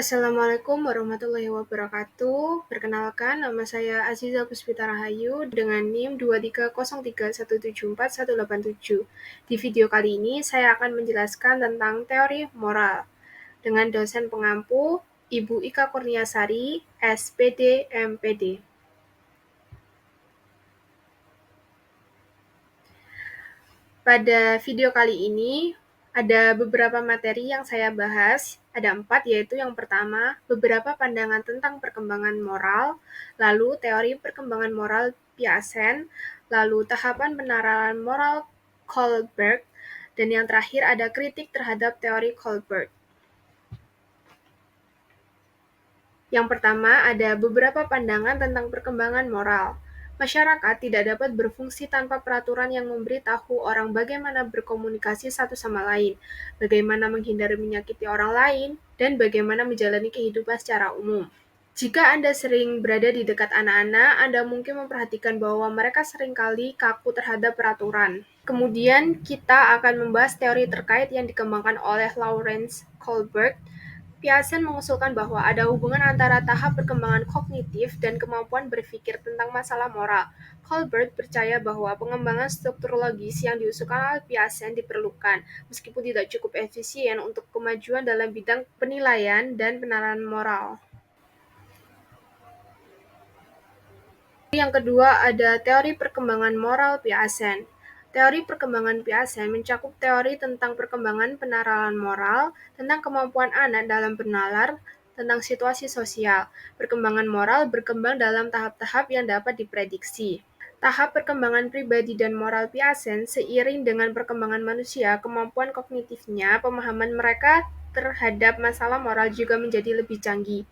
Assalamualaikum warahmatullahi wabarakatuh. Perkenalkan, nama saya Aziza Puspita Rahayu dengan NIM 23031741187. Di video kali ini, saya akan menjelaskan tentang teori moral dengan dosen pengampu Ibu Ika Kurniasari, SPD, MPD. Pada video kali ini, ada beberapa materi yang saya bahas, ada 4, yaitu yang pertama, beberapa pandangan tentang perkembangan moral, lalu teori perkembangan moral Piaget, lalu tahapan penerapan moral Kohlberg, dan yang terakhir ada kritik terhadap teori Kohlberg. Yang pertama, ada beberapa pandangan tentang perkembangan moral. Masyarakat tidak dapat berfungsi tanpa peraturan yang memberitahu orang bagaimana berkomunikasi satu sama lain, bagaimana menghindari menyakiti orang lain, dan bagaimana menjalani kehidupan secara umum. Jika Anda sering berada di dekat anak-anak, Anda mungkin memperhatikan bahwa mereka seringkali kaku terhadap peraturan. Kemudian, kita akan membahas teori terkait yang dikembangkan oleh Lawrence Kohlberg. Piaget mengusulkan bahwa ada hubungan antara tahap perkembangan kognitif dan kemampuan berpikir tentang masalah moral. Kohlberg percaya bahwa pengembangan struktur logis yang diusulkan oleh Piaget diperlukan, meskipun tidak cukup efisien untuk kemajuan dalam bidang penilaian dan penerapan moral. Yang kedua ada teori perkembangan moral Piaget. Teori perkembangan Piaget mencakup teori tentang perkembangan penerapan moral, tentang kemampuan anak dalam bernalar, tentang situasi sosial. Perkembangan moral berkembang dalam tahap-tahap yang dapat diprediksi. Tahap perkembangan pribadi dan moral Piaget seiring dengan perkembangan manusia, kemampuan kognitifnya, pemahaman mereka terhadap masalah moral juga menjadi lebih canggih.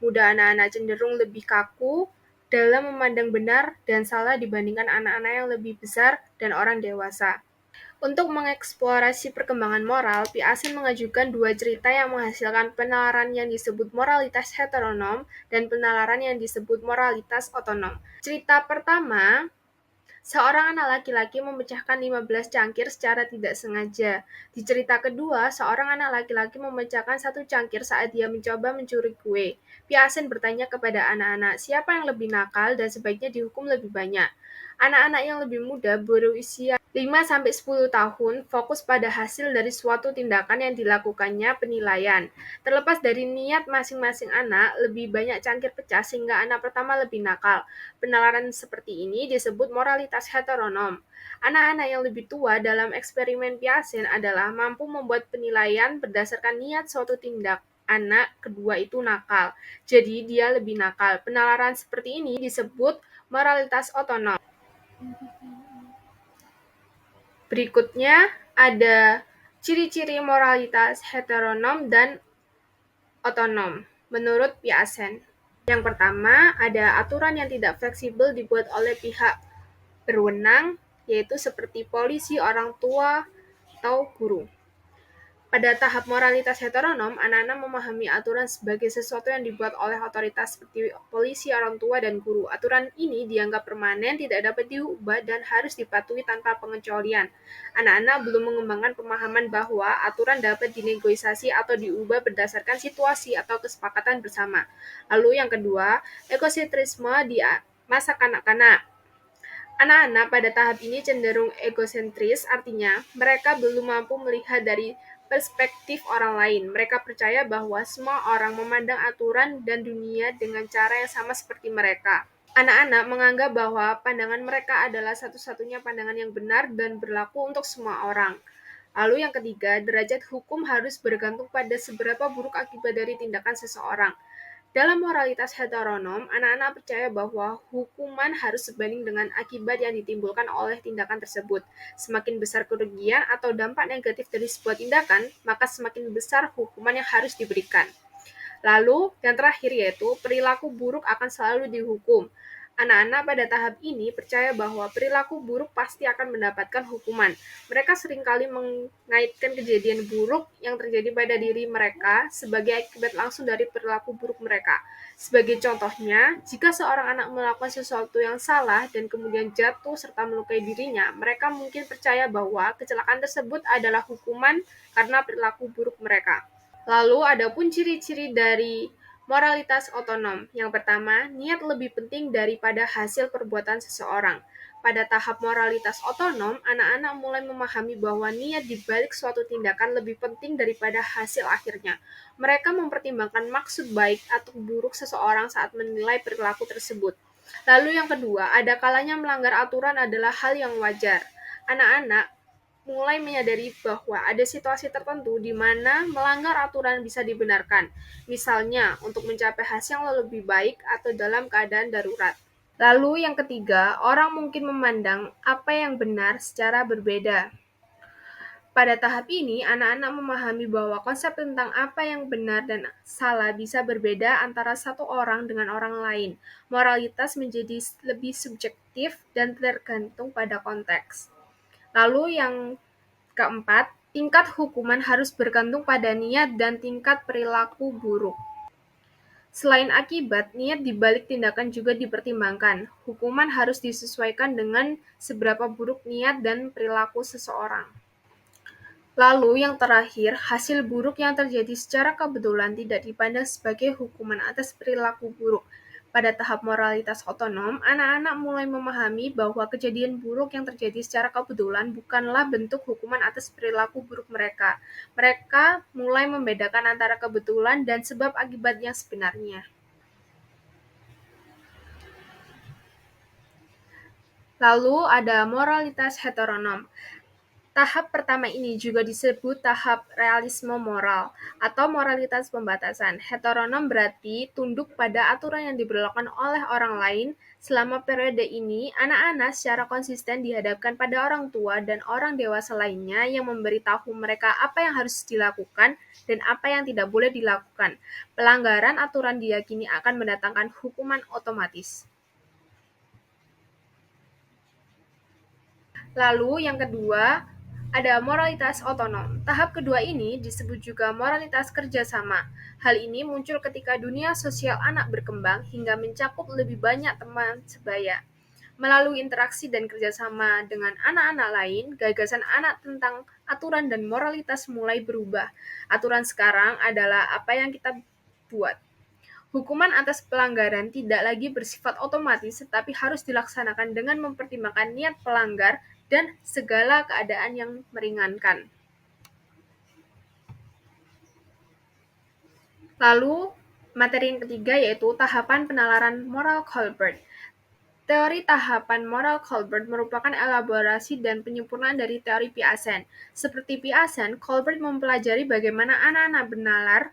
Muda anak-anak cenderung lebih kaku dalam memandang benar dan salah dibandingkan anak-anak yang lebih besar dan orang dewasa. Untuk mengeksplorasi perkembangan moral, Piaget mengajukan 2 cerita yang menghasilkan penalaran yang disebut moralitas heteronom dan penalaran yang disebut moralitas otonom. Cerita pertama, seorang anak laki-laki memecahkan 15 cangkir secara tidak sengaja. Di cerita kedua, seorang anak laki-laki memecahkan 1 cangkir saat dia mencoba mencuri kue. Piaget bertanya kepada anak-anak, siapa yang lebih nakal dan sebaiknya dihukum lebih banyak. Anak-anak yang lebih muda berusia 5-10 tahun fokus pada hasil dari suatu tindakan yang dilakukannya penilaian. Terlepas dari niat masing-masing anak, lebih banyak cangkir pecah sehingga anak pertama lebih nakal. Penalaran seperti ini disebut moralitas heteronom. Anak-anak yang lebih tua dalam eksperimen Piaget adalah mampu membuat penilaian berdasarkan niat suatu tindak. Anak kedua itu nakal, jadi dia lebih nakal. Penalaran seperti ini disebut moralitas otonom. Berikutnya ada ciri-ciri moralitas heteronom dan otonom menurut Piaget. Yang pertama, ada aturan yang tidak fleksibel dibuat oleh pihak berwenang, yaitu seperti polisi, orang tua, atau guru. Pada tahap moralitas heteronom, anak-anak memahami aturan sebagai sesuatu yang dibuat oleh otoritas seperti polisi, orang tua, dan guru. Aturan ini dianggap permanen, tidak dapat diubah, dan harus dipatuhi tanpa pengecualian. Anak-anak belum mengembangkan pemahaman bahwa aturan dapat dinegosiasi atau diubah berdasarkan situasi atau kesepakatan bersama. Lalu yang kedua, egosentrisme di masa kanak-kanak. Anak-anak pada tahap ini cenderung egosentris, artinya mereka belum mampu melihat dari perspektif orang lain. Mereka percaya bahwa semua orang memandang aturan dan dunia dengan cara yang sama seperti mereka. Anak-anak menganggap bahwa pandangan mereka adalah satu-satunya pandangan yang benar dan berlaku untuk semua orang. Lalu yang ketiga, derajat hukum harus bergantung pada seberapa buruk akibat dari tindakan seseorang. Dalam moralitas heteronom, anak-anak percaya bahwa hukuman harus sebanding dengan akibat yang ditimbulkan oleh tindakan tersebut. Semakin besar kerugian atau dampak negatif dari sebuah tindakan, maka semakin besar hukuman yang harus diberikan. Lalu, yang terakhir yaitu perilaku buruk akan selalu dihukum. Anak-anak pada tahap ini percaya bahwa perilaku buruk pasti akan mendapatkan hukuman. Mereka seringkali mengaitkan kejadian buruk yang terjadi pada diri mereka sebagai akibat langsung dari perilaku buruk mereka. Sebagai contohnya, jika seorang anak melakukan sesuatu yang salah dan kemudian jatuh serta melukai dirinya, mereka mungkin percaya bahwa kecelakaan tersebut adalah hukuman karena perilaku buruk mereka. Lalu ada pun ciri-ciri dari moralitas otonom. Yang pertama, niat lebih penting daripada hasil perbuatan seseorang. Pada tahap moralitas otonom, anak-anak mulai memahami bahwa niat di balik suatu tindakan lebih penting daripada hasil akhirnya. Mereka mempertimbangkan maksud baik atau buruk seseorang saat menilai perilaku tersebut. Lalu yang kedua, ada kalanya melanggar aturan adalah hal yang wajar. Anak-anak mulai menyadari bahwa ada situasi tertentu di mana melanggar aturan bisa dibenarkan, misalnya untuk mencapai hasil yang lebih baik atau dalam keadaan darurat. Lalu yang ketiga, orang mungkin memandang apa yang benar secara berbeda. Pada tahap ini, anak-anak memahami bahwa konsep tentang apa yang benar dan salah bisa berbeda antara satu orang dengan orang lain. Moralitas menjadi lebih subjektif dan tergantung pada konteks. Lalu yang keempat, tingkat hukuman harus bergantung pada niat dan tingkat perilaku buruk. Selain akibat, niat di balik tindakan juga dipertimbangkan. Hukuman harus disesuaikan dengan seberapa buruk niat dan perilaku seseorang. Lalu yang terakhir, hasil buruk yang terjadi secara kebetulan tidak dipandang sebagai hukuman atas perilaku buruk. Pada tahap moralitas otonom, anak-anak mulai memahami bahwa kejadian buruk yang terjadi secara kebetulan bukanlah bentuk hukuman atas perilaku buruk mereka. Mereka mulai membedakan antara kebetulan dan sebab akibat yang sebenarnya. Lalu ada moralitas heteronom. Tahap pertama ini juga disebut tahap realisme moral atau moralitas pembatasan. Heteronom berarti tunduk pada aturan yang diberlakukan oleh orang lain. Selama periode ini, anak-anak secara konsisten dihadapkan pada orang tua dan orang dewasa lainnya yang memberitahu mereka apa yang harus dilakukan dan apa yang tidak boleh dilakukan. Pelanggaran aturan diyakini akan mendatangkan hukuman otomatis. Lalu yang kedua, ada moralitas otonom. Tahap kedua ini disebut juga moralitas kerjasama. Hal ini muncul ketika dunia sosial anak berkembang hingga mencakup lebih banyak teman sebaya. Melalui interaksi dan kerjasama dengan anak-anak lain, gagasan anak tentang aturan dan moralitas mulai berubah. Aturan sekarang adalah apa yang kita buat. Hukuman atas pelanggaran tidak lagi bersifat otomatis, tetapi harus dilaksanakan dengan mempertimbangkan niat pelanggar dan segala keadaan yang meringankan. Lalu, materi yang ketiga yaitu tahapan penalaran moral Colbert. Teori tahapan moral Colbert merupakan elaborasi dan penyempurnaan dari teori Piaget. Seperti Piaget, Colbert mempelajari bagaimana anak-anak bernalar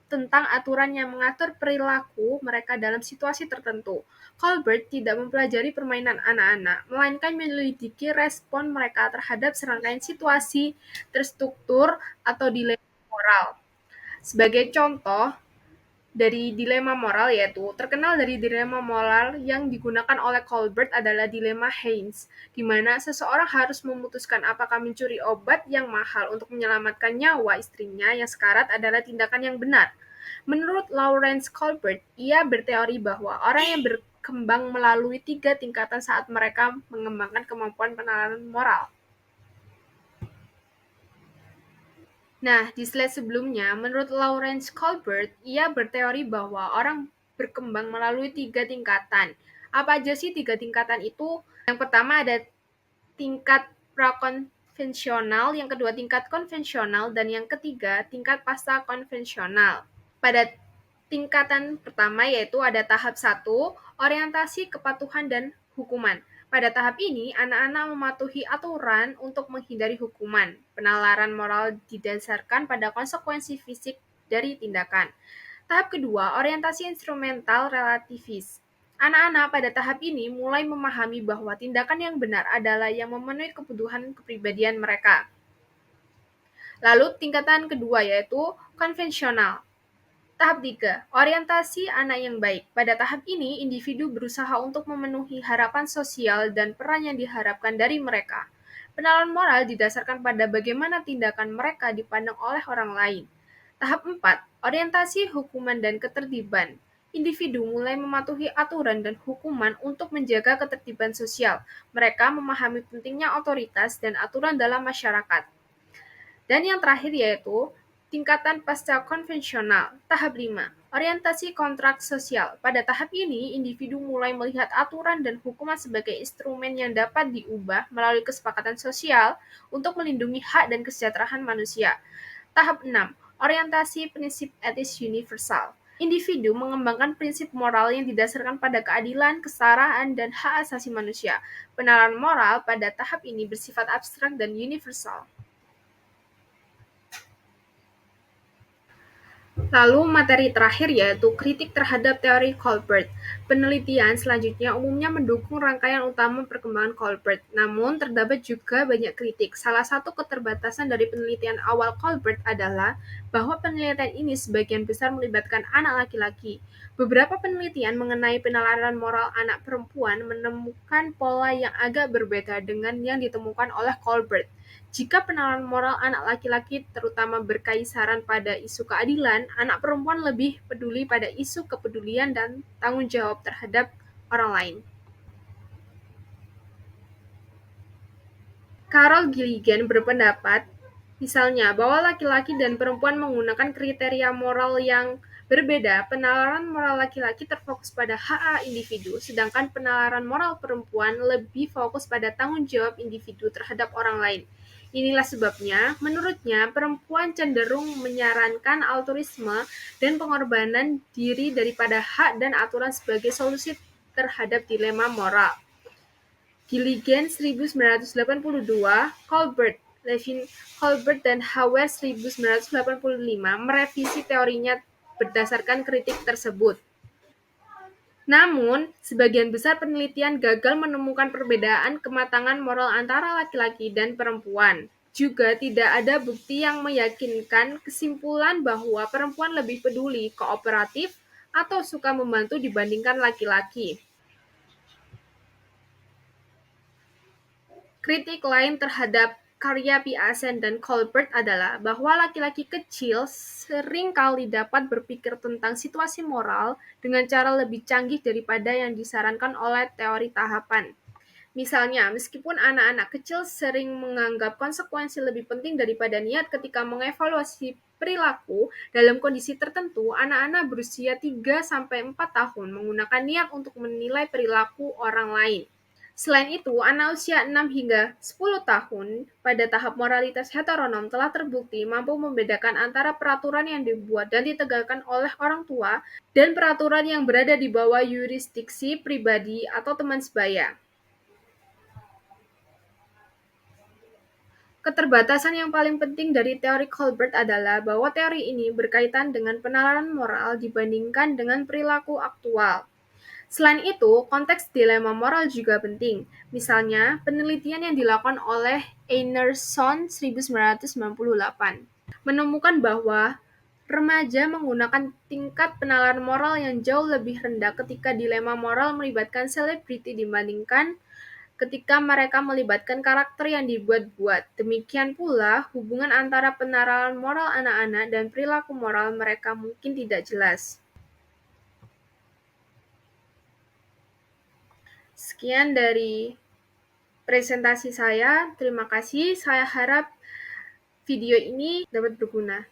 tentang aturan yang mengatur perilaku mereka dalam situasi tertentu. Colbert tidak mempelajari permainan anak-anak, melainkan menyelidiki respon mereka terhadap serangkaian situasi terstruktur atau dilema moral. Sebagai contoh, dari dilema moral yaitu terkenal dari dilema moral yang digunakan oleh Colbert adalah dilema Haynes, di mana seseorang harus memutuskan apakah mencuri obat yang mahal untuk menyelamatkan nyawa istrinya yang sekarat adalah tindakan yang benar. Menurut Lawrence Colbert, ia berteori bahwa orang yang berkembang melalui 3 tingkatan saat mereka mengembangkan kemampuan penalaran moral. Nah, di slide sebelumnya, menurut Lawrence Colbert, ia berteori bahwa orang berkembang melalui 3 tingkatan. Apa aja sih 3 tingkatan itu? Yang pertama ada tingkat prakonvensional, yang kedua tingkat konvensional, dan yang ketiga tingkat pasca konvensional. Pada tingkatan pertama yaitu ada tahap 1, orientasi kepatuhan dan hukuman. Pada tahap ini, anak-anak mematuhi aturan untuk menghindari hukuman. Penalaran moral didasarkan pada konsekuensi fisik dari tindakan. Tahap kedua, orientasi instrumental relativis. Anak-anak pada tahap ini mulai memahami bahwa tindakan yang benar adalah yang memenuhi kebutuhan kepribadian mereka. Lalu tingkatan kedua yaitu konvensional. Tahap 3, orientasi anak yang baik. Pada tahap ini, individu berusaha untuk memenuhi harapan sosial dan peran yang diharapkan dari mereka. Penalaran moral didasarkan pada bagaimana tindakan mereka dipandang oleh orang lain. Tahap 4, orientasi hukuman dan ketertiban. Individu mulai mematuhi aturan dan hukuman untuk menjaga ketertiban sosial. Mereka memahami pentingnya otoritas dan aturan dalam masyarakat. Dan yang terakhir yaitu Tingkatan pasca konvensional. Tahap 5. Orientasi kontrak sosial. Pada tahap ini, individu mulai melihat aturan dan hukuman sebagai instrumen yang dapat diubah melalui kesepakatan sosial untuk melindungi hak dan kesejahteraan manusia. Tahap 6. Orientasi prinsip etis universal. Individu mengembangkan prinsip moral yang didasarkan pada keadilan, kesetaraan, dan hak asasi manusia. Penalaran moral pada tahap ini bersifat abstrak dan universal. Lalu materi terakhir yaitu kritik terhadap teori Colbert. Penelitian selanjutnya umumnya mendukung rangkaian utama perkembangan Colbert, namun terdapat juga banyak kritik. Salah satu keterbatasan dari penelitian awal Colbert adalah bahwa penelitian ini sebagian besar melibatkan anak laki-laki. Beberapa penelitian mengenai penalaran moral anak perempuan menemukan pola yang agak berbeda dengan yang ditemukan oleh Colbert. Jika penalaran moral anak laki-laki terutama berkaisaran pada isu keadilan, anak perempuan lebih peduli pada isu kepedulian dan tanggung jawab terhadap orang lain. Carol Gilligan berpendapat, misalnya, bahwa laki-laki dan perempuan menggunakan kriteria moral yang berbeda. Penalaran moral laki-laki terfokus pada hak individu, sedangkan penalaran moral perempuan lebih fokus pada tanggung jawab individu terhadap orang lain. Inilah sebabnya, menurutnya, perempuan cenderung menyarankan altruisme dan pengorbanan diri daripada hak dan aturan sebagai solusi terhadap dilema moral. Gilligan 1982, Colbert dan Hauer 1985 merevisi teorinya berdasarkan kritik tersebut. Namun, sebagian besar penelitian gagal menemukan perbedaan kematangan moral antara laki-laki dan perempuan. Juga tidak ada bukti yang meyakinkan kesimpulan bahwa perempuan lebih peduli, kooperatif, atau suka membantu dibandingkan laki-laki. Kritik lain terhadap karya Piaget dan Colbert adalah bahwa laki-laki kecil sering kali dapat berpikir tentang situasi moral dengan cara lebih canggih daripada yang disarankan oleh teori tahapan. Misalnya, meskipun anak-anak kecil sering menganggap konsekuensi lebih penting daripada niat ketika mengevaluasi perilaku dalam kondisi tertentu, anak-anak berusia 3-4 tahun menggunakan niat untuk menilai perilaku orang lain. Selain itu, anak usia 6 hingga 10 tahun pada tahap moralitas heteronom telah terbukti mampu membedakan antara peraturan yang dibuat dan ditegakkan oleh orang tua dan peraturan yang berada di bawah yurisdiksi pribadi atau teman sebaya. Keterbatasan yang paling penting dari teori Colbert adalah bahwa teori ini berkaitan dengan penalaran moral dibandingkan dengan perilaku aktual. Selain itu, konteks dilema moral juga penting. Misalnya, penelitian yang dilakukan oleh Einarsson 1998 menemukan bahwa remaja menggunakan tingkat penalaran moral yang jauh lebih rendah ketika dilema moral melibatkan selebriti dibandingkan ketika mereka melibatkan karakter yang dibuat-buat. Demikian pula, hubungan antara penalaran moral anak-anak dan perilaku moral mereka mungkin tidak jelas. Sekian dari presentasi saya. Terima kasih. Saya harap video ini dapat berguna.